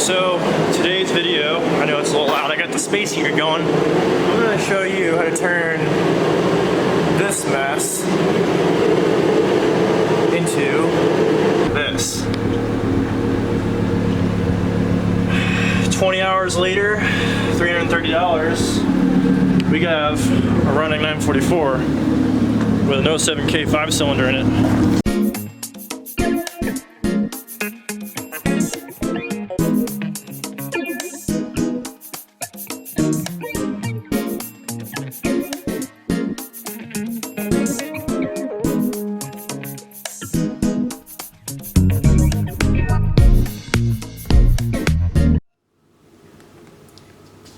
So today's video, I know it's a little loud, I got the space heater going. I'm going to show you how to turn this mess into this. 20 hours later, $330, we have a running 944 with an 07K 5-cylinder in it.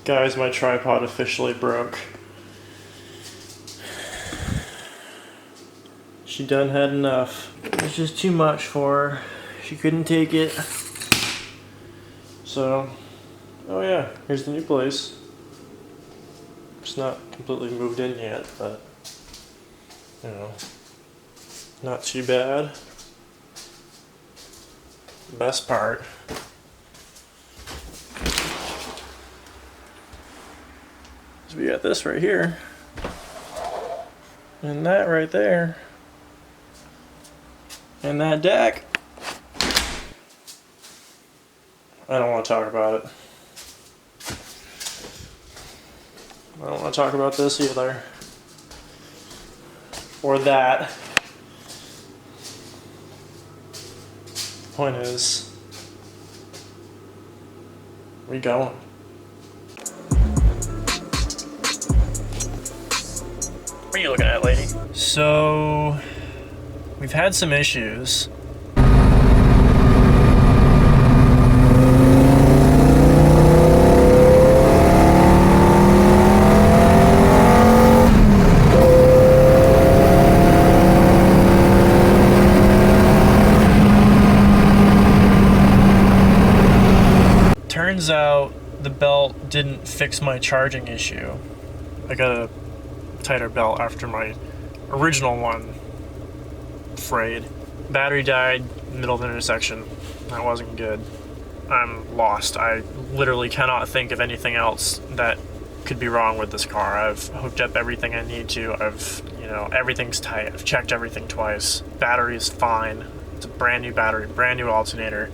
Guys, my tripod officially broke. She done had enough. It's just too much for her. She couldn't take it. So, oh yeah, here's the new place. It's not completely moved in yet, but, you know, not too bad. Best part. So we got this right here, and that right there, and that deck. I don't want to talk about it. I don't want to talk about this either, or that. Point is, we going. What are you looking at, lady? So, we've had some issues. Turns out the belt didn't fix my charging issue. I got a tighter belt after my original one frayed. Battery died in the middle of the intersection. That wasn't good. I'm lost. I literally cannot think of anything else that could be wrong with this car. I've hooked up everything I need to. Everything's tight. I've checked everything twice. Battery is fine. It's a brand new battery, brand new alternator.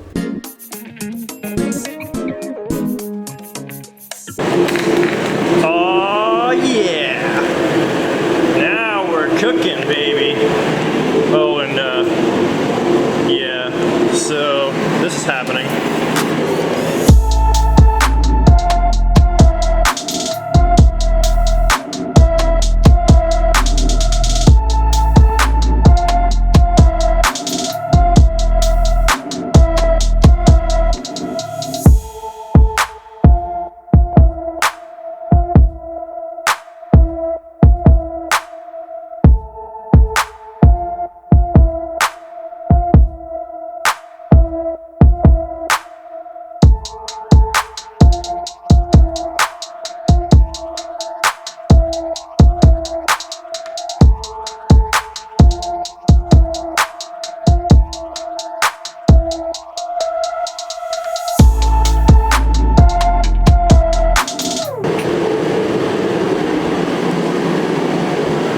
Oh yeah! Now we're cooking, baby. Oh, and yeah, so this is happening.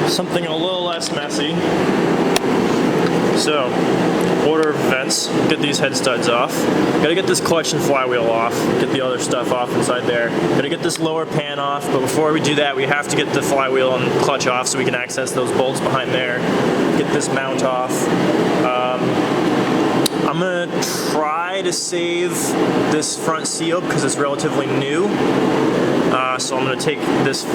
Something a little less messy. So, order vents, get these head studs off. Gotta get this clutch and flywheel off, get the other stuff off inside there. Gotta get this lower pan off, but before we do that, we have to get the flywheel and clutch off so we can access those bolts behind there. Get this mount off. I'm gonna try to save this front seal because it's relatively new. So I'm gonna take this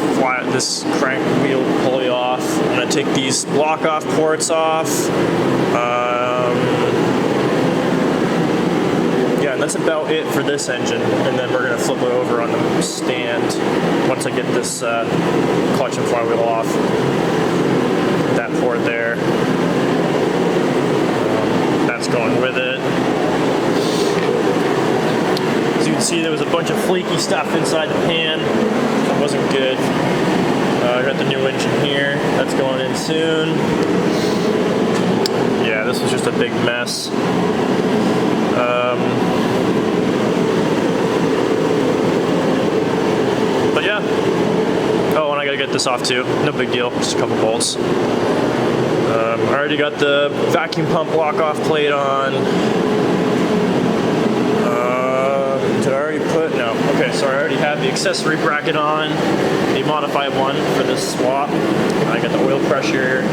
crank wheel pulley off. I'm gonna take these block off ports off. Yeah, and that's about it for this engine. And then we're gonna flip it over on the stand once I get this clutch and flywheel off. That port there. That's going with it. As you can see, there was a bunch of flaky stuff inside the pan. That wasn't good. I got the new engine here. That's going in soon. Yeah, this was just a big mess. get this off too. No big deal, just a couple bolts. I already got the vacuum pump lock-off plate on. Did I already put? No. Okay, so I already have the accessory bracket on, the modified one for this swap. I got the oil pressure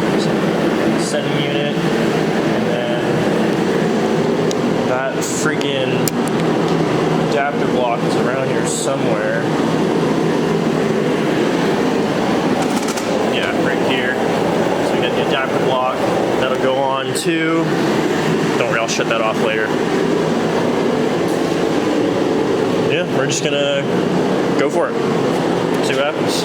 setting unit, and then that freaking adapter block is around here somewhere. Yeah, right here. So we got the adapter block. That'll go on too. Don't worry, I'll shut that off later. Yeah, we're just gonna go for it. See what happens.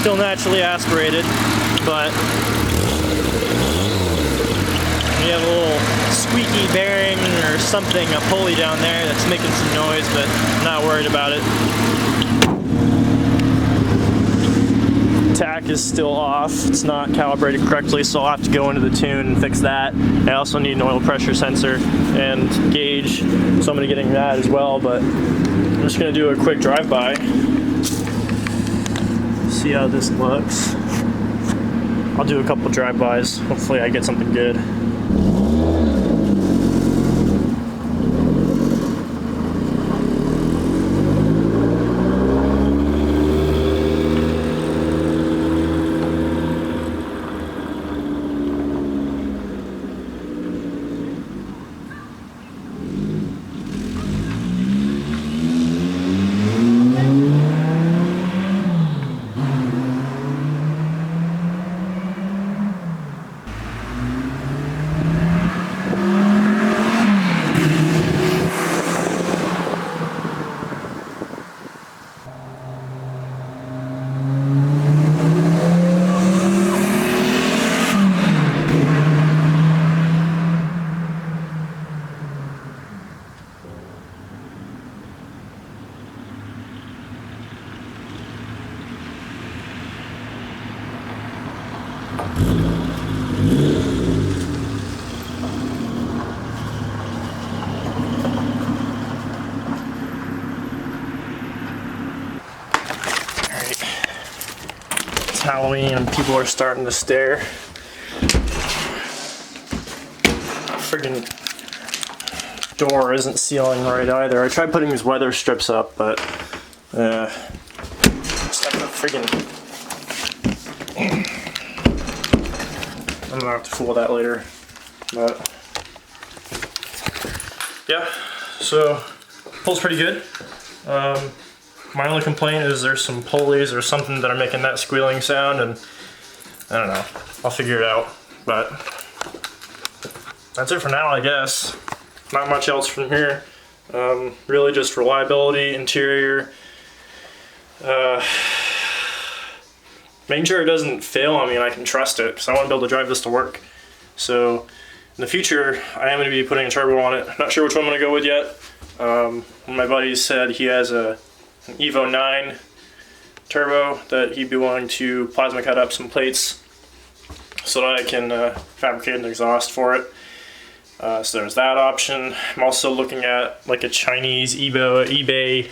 Still naturally aspirated, but we have a little squeaky bearing or something, a pulley down there that's making some noise, but I'm not worried about it. Tack is still off. It's not calibrated correctly, so I'll have to go into the tune and fix that. I also need an oil pressure sensor and gauge, so I'm going to be getting that as well, but I'm just going to do a quick drive-by. See how this looks. I'll do a couple drive-bys. Hopefully I get something good. Halloween and people are starting to stare. Friggin' door isn't sealing right either. I tried putting these weather strips up, but just have to friggin'. I'm gonna have to fool that later, but yeah. So pulls pretty good. My only complaint is there's some pulleys or something that are making that squealing sound, and I don't know. I'll figure it out, but that's it for now, I guess. Not much else from here. Really just reliability, interior. Making sure it doesn't fail on me and I can trust it, because I want to be able to drive this to work. So in the future, I am going to be putting a turbo on it. Not sure which one I'm going to go with yet. One of my buddies said he has an Evo 9 turbo that he'd be willing to plasma cut up some plates so that I can fabricate an exhaust for it. So there's that option. I'm also looking at like a Chinese eBay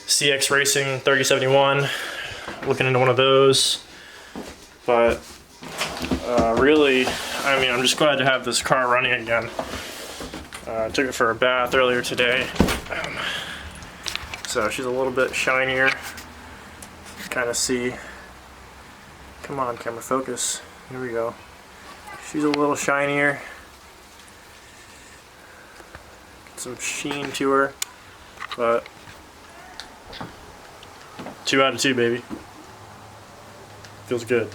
CX Racing 3071, looking into one of those. But really, I mean, I'm just glad to have this car running again. I took it for a bath earlier today. So she's a little bit shinier. Kind of see. Come on, camera, focus. Here we go. She's a little shinier. Some sheen to her, but 2 out of 2, baby. Feels good.